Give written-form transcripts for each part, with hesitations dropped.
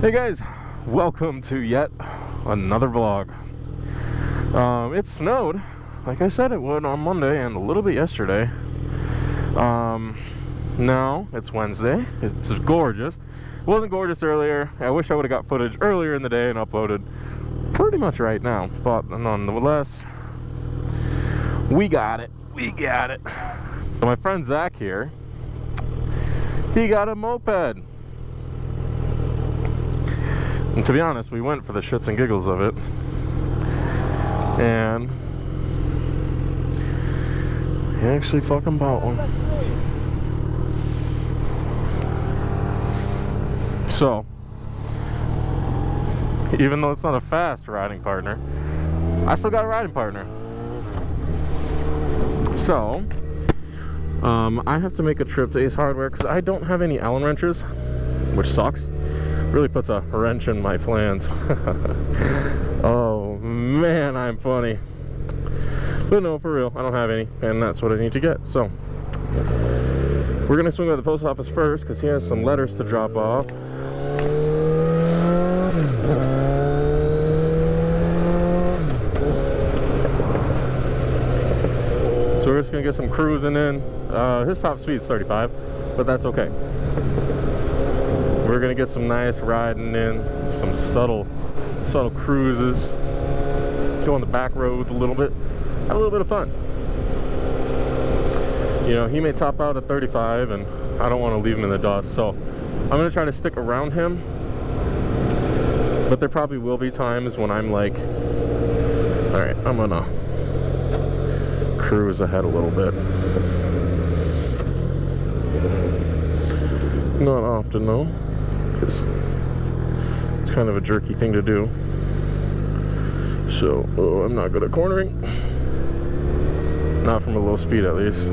Hey guys, welcome to yet another vlog. It snowed, like I said it would on Monday and a little bit yesterday. Now it's Wednesday. It's gorgeous. It wasn't gorgeous earlier. I wish I would have got footage earlier in the day and uploaded pretty much right now, but nonetheless, we got it. So my friend Zach here, he got a moped. And to be honest, we went for the shits and giggles of it. And he actually fucking bought one. So, even though it's not a fast riding partner, I still got a riding partner. So, I have to make a trip to Ace Hardware because I don't have any Allen wrenches, which sucks. Really puts a wrench in my plans. Oh man, I'm funny. But no, for real, I don't have any, and that's what I need to get. So we're gonna swing by the post office first because he has some letters to drop off. So we're just gonna get some cruising in. His top speed is 35, but that's okay. We're gonna get some nice riding in, some subtle cruises, go on the back roads a little bit, have a little bit of fun. You know, he may top out at 35 and I don't want to leave him in the dust, so I'm gonna try to stick around him, but there probably will be times when I'm like, all right, I'm gonna cruise ahead a little bit. Not often though. It's kind of a jerky thing to do. So, I'm not good at cornering. Not from a low speed, at least.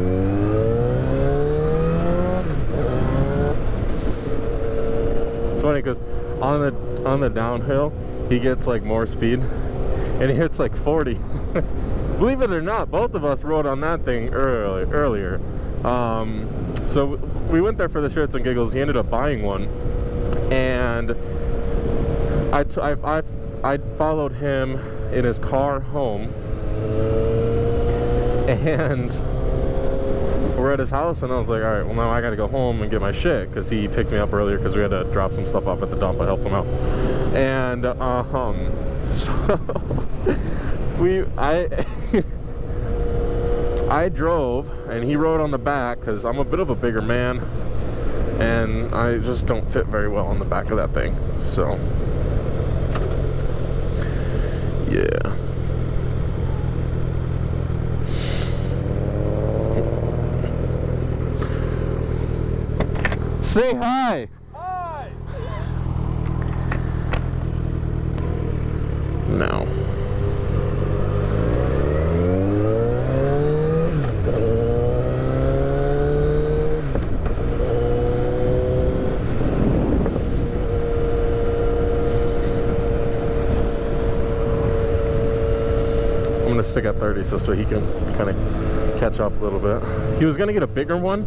It's funny because on the downhill, he gets like more speed, and he hits like 40. Believe it or not, both of us rode on that thing earlier. So we went there for the shits and giggles. He ended up buying one. And I followed him in his car home, and we're at his house, and I was like, all right, well now I gotta go home and get my shit, because he picked me up earlier because we had to drop some stuff off at the dump. I helped him out, and so I drove and he rode on the back because I'm a bit of a bigger man and I just don't fit very well on the back of that thing. So, yeah. Say hi! Hi! No. I'm gonna stick at 30 so he can kind of catch up a little bit. He was gonna get a bigger one,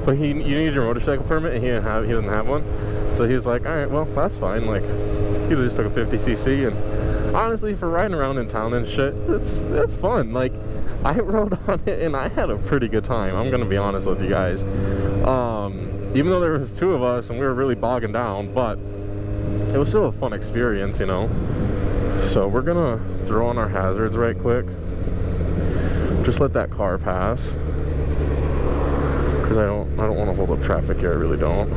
but you need your motorcycle permit and he doesn't have one. So he's like, all right, well that's fine. Like, he just took a 50cc, and honestly, for riding around in town and shit, it's fun. Like, I rode on it and I had a pretty good time. I'm gonna be honest with you guys. Even though there was two of us and we were really bogging down, but it was still a fun experience, you know. So we're gonna throw on our hazards right quick. Just let that car pass, because I don't want to hold up traffic here. I really don't.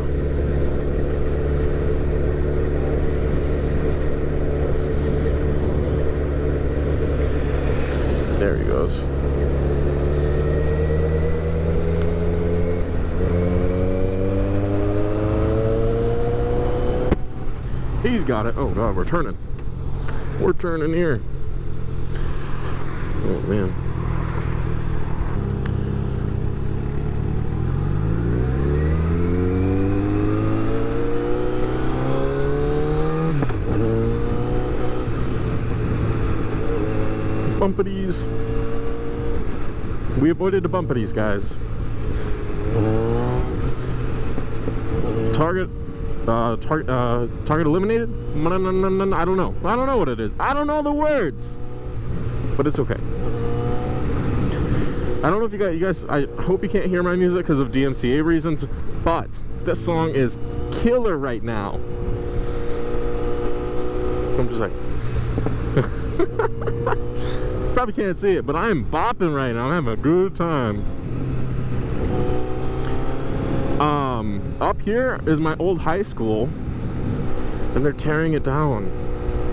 There he goes. He's got it. Oh god, we're turning. We're turning here. Oh man. Bumpities. We avoided the bumpities, guys. Target target eliminated. I don't know. I don't know what it is. I don't know the words, but it's okay. I don't know if you guys. I hope you can't hear my music because of DMCA reasons, but this song is killer right now. I'm just like, probably can't see it, but I am bopping right now. I'm having a good time. Up here is my old high school, and they're tearing it down.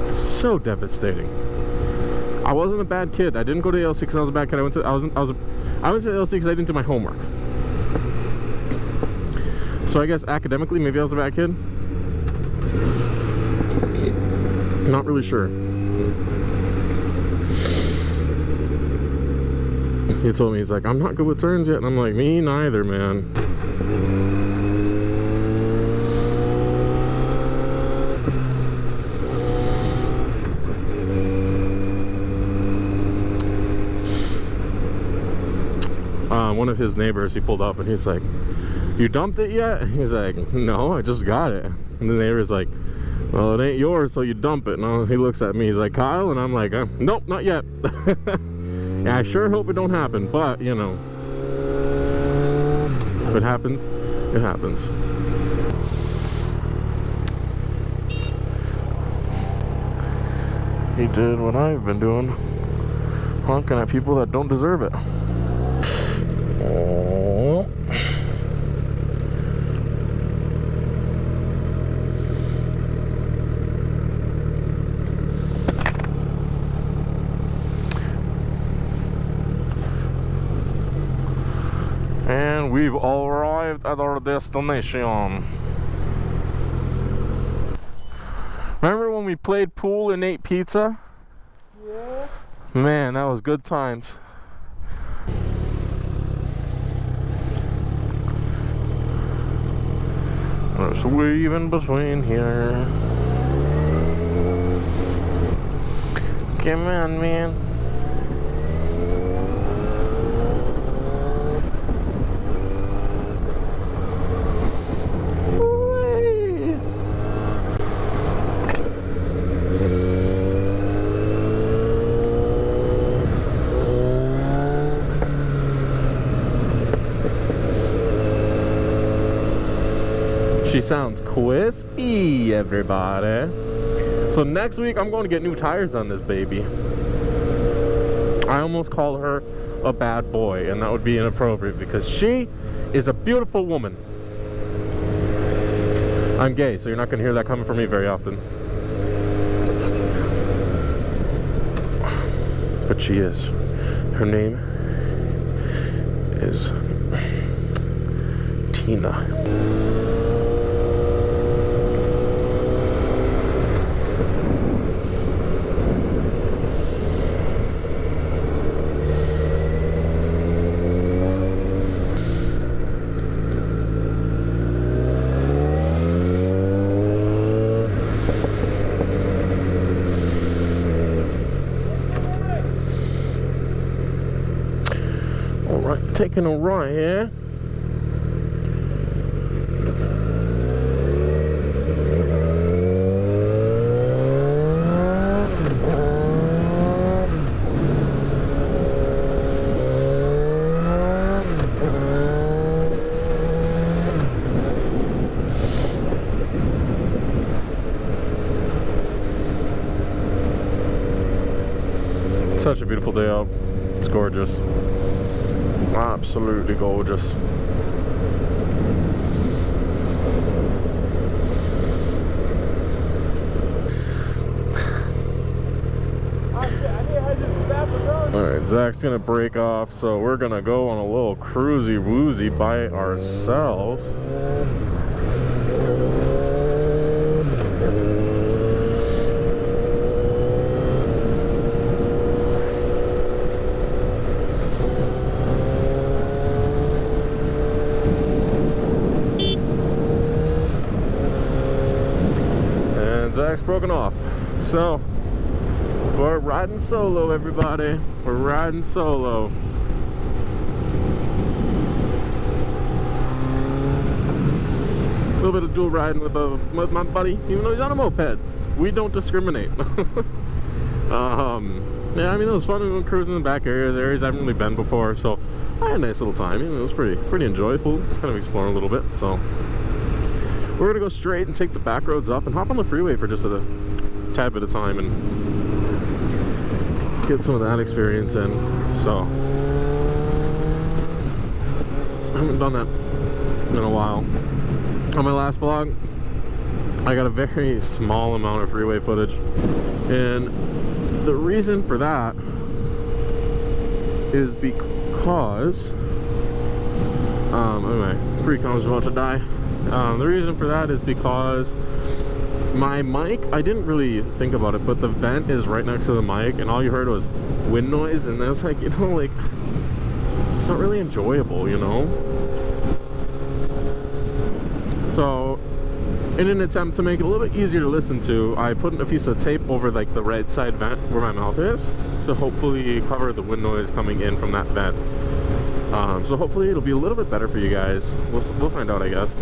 It's so devastating. I wasn't a bad kid. I didn't go to the LC because I was a bad kid. I went to the LC because I didn't do my homework. So I guess academically, maybe I was a bad kid. Not really sure. He told me, he's like, I'm not good with turns yet, and I'm like, me neither, man. One of his neighbors, he pulled up and he's like, you dumped it yet? He's like, no, I just got it. And the neighbor's like, well, it ain't yours, so you dump it. And he looks at me, he's like, Kyle? And I'm like, nope, not yet. Yeah, I sure hope it don't happen, but, you know, if it happens, it happens. He did what I've been doing, honking at people that don't deserve it. Oh. And we've all arrived at our destination. Remember when we played pool and ate pizza? Yeah. Man, that was good times. There's weaving between here. Come on, man. She sounds crispy, everybody. So next week, I'm going to get new tires on this baby. I almost call her a bad boy, and that would be inappropriate because she is a beautiful woman. I'm gay, so you're not going to hear that coming from me very often. But she is. Her name is Tina. Taking a right here. Such a beautiful day out. It's gorgeous. Absolutely gorgeous. Alright, Zach's gonna break off, so we're gonna go on a little cruisy woozy by ourselves. Zach's broken off, so we're riding solo, everybody. We're riding solo. little bit of dual riding with my buddy, even though he's on a moped. We don't discriminate. Yeah, I mean, it was fun. We went cruising in the back areas I haven't really been before, so I had a nice little time. You know, it was pretty enjoyable, kind of exploring a little bit. So we're gonna go straight and take the back roads up and hop on the freeway for just a tad bit of time and get some of that experience in. So I haven't done that in a while. On my last vlog, I got a very small amount of freeway footage, and the reason for that is because my free com's about to die. The reason for that is because my mic, I didn't really think about it, but the vent is right next to the mic, and all you heard was wind noise, and that's like, you know, like, it's not really enjoyable, you know? So in an attempt to make it a little bit easier to listen to, I put a piece of tape over like the right side vent where my mouth is to hopefully cover the wind noise coming in from that vent. So hopefully it'll be a little bit better for you guys. We'll find out, I guess.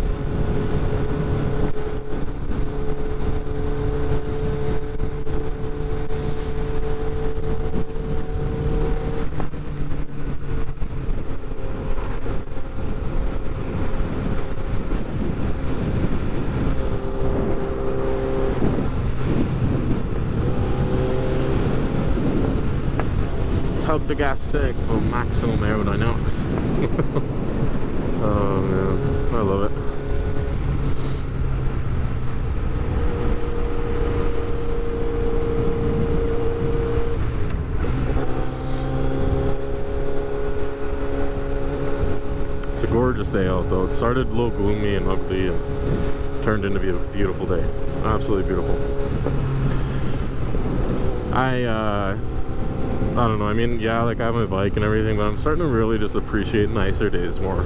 Hug the gas tank for maximum aerodynamics. Oh man, I love it. It's a gorgeous day out though. It started a little gloomy and ugly and turned into be a beautiful day. Absolutely beautiful. I don't know, I mean, yeah, like I have my bike and everything, but I'm starting to really just appreciate nicer days more.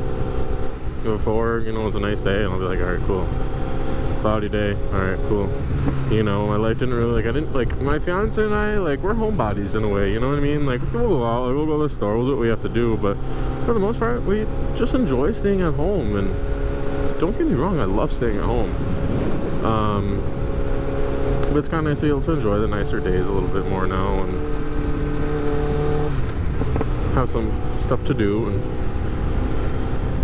Before, you know, it's a nice day and I'll be like, alright, cool. Cloudy day, alright, cool. You know, my life didn't really, like, my fiance and I, like, we're homebodies in a way, you know what I mean? Like, we'll go out, like, we'll go to the store, we'll do what we have to do, but for the most part, we just enjoy staying at home. And don't get me wrong, I love staying at home. But it's kind of nice to be able to enjoy the nicer days a little bit more now and have some stuff to do and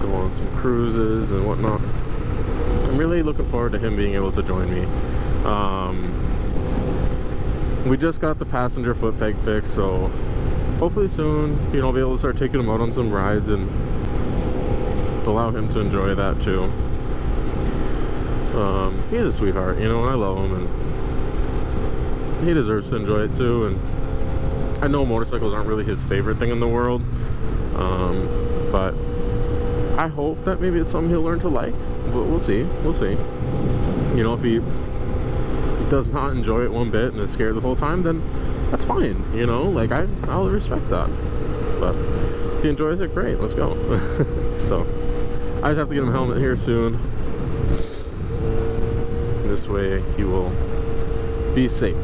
go on some cruises and whatnot. I'm really looking forward to him being able to join me. We just got the passenger foot peg fixed, so hopefully soon, you know, I'll be able to start taking him out on some rides and allow him to enjoy that too. He's a sweetheart, you know, and I love him, and he deserves to enjoy it too. And I know motorcycles aren't really his favorite thing in the world, but I hope that maybe it's something he'll learn to like. But we'll see. We'll see. You know, if he does not enjoy it one bit and is scared the whole time, then that's fine. You know, like I'll respect that. But if he enjoys it, great. Let's go. So I just have to get him a helmet here soon. This way he will be safe.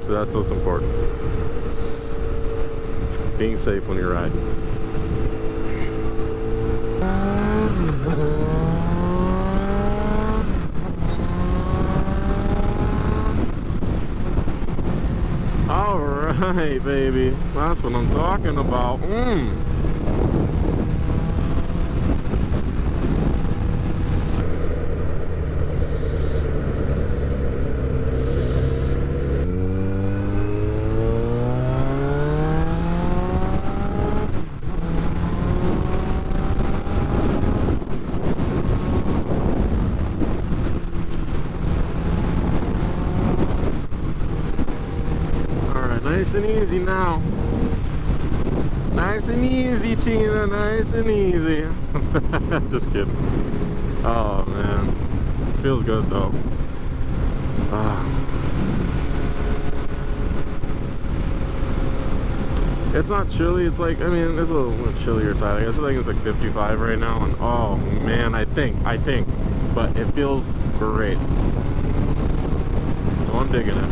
So that's what's important. It's being safe when you're riding. Alright, baby. That's what I'm talking about. Nice and easy now. Nice and easy, Tina. Nice and easy. Just kidding. Oh man, feels good though. It's not chilly. It's like, I mean, it's a little chillier side. I guess I think it's like 55 right now, and oh man, I think, but it feels great. So I'm digging it.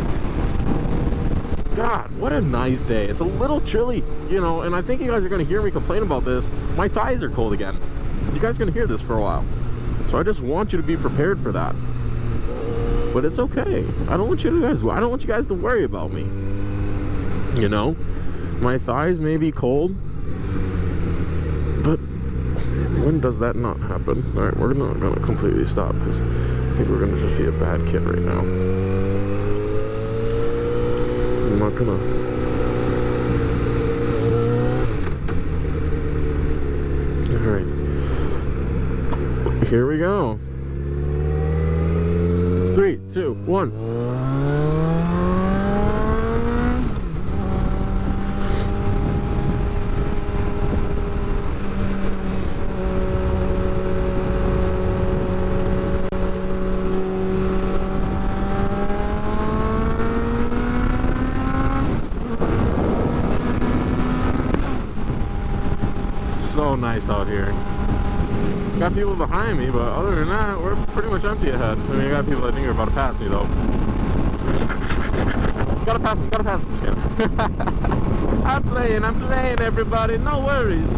God, what a nice day. It's a little chilly, you know, and I think you guys are going to hear me complain about this. My thighs are cold again. You guys are going to hear this for a while. So I just want you to be prepared for that. But it's okay. I don't want you guys to worry about me. You know? My thighs may be cold, but when does that not happen? Alright, we're not gonna completely stop because I think we're gonna just be a bad kid right now. I'm not gonna. Alright. Here we go. 3, 2, 1. So nice out here. Got people behind me, but other than that, we're pretty much empty ahead. I mean, I got people that think they're about to pass me, though. Gotta pass them, just kidding. I'm playing, everybody, no worries.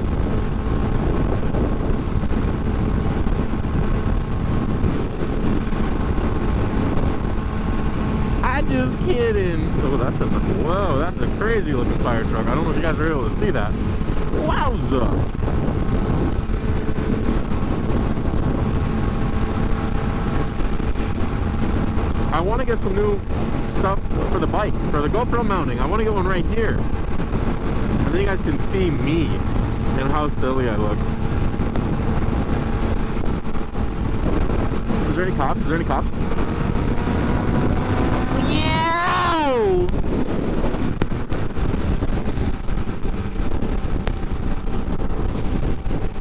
I'm just kidding. Oh, whoa, that's a crazy looking fire truck. I don't know if you guys are able to see that. Wowza! I want to get some new stuff for the bike, for the GoPro mounting. I want to get one right here. And then you guys can see me and how silly I look. Is there any cops? Yeah!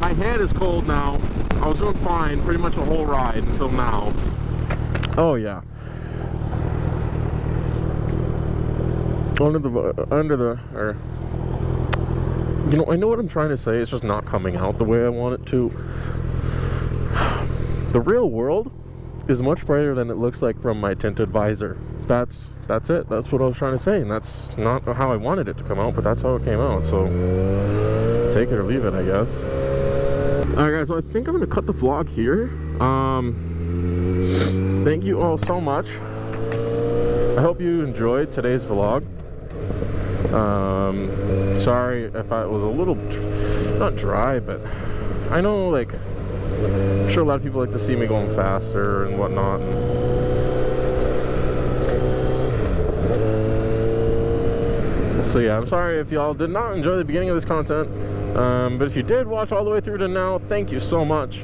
My head is cold now. I was doing fine pretty much the whole ride until now. Oh yeah. Under the, you know, I know what I'm trying to say. It's just not coming out the way I want it to. The real world is much brighter than it looks like from my tinted visor. That's it. That's what I was trying to say, and that's not how I wanted it to come out, but that's how it came out. So take it or leave it, I guess. Alright guys, so I think I'm gonna cut the vlog here. Thank you all so much. I hope you enjoyed today's vlog. Sorry if I was a little not dry, but I know, like, I'm sure a lot of people like to see me going faster and whatnot. So yeah, I'm sorry if y'all did not enjoy the beginning of this content, but if you did watch all the way through to now, thank you so much.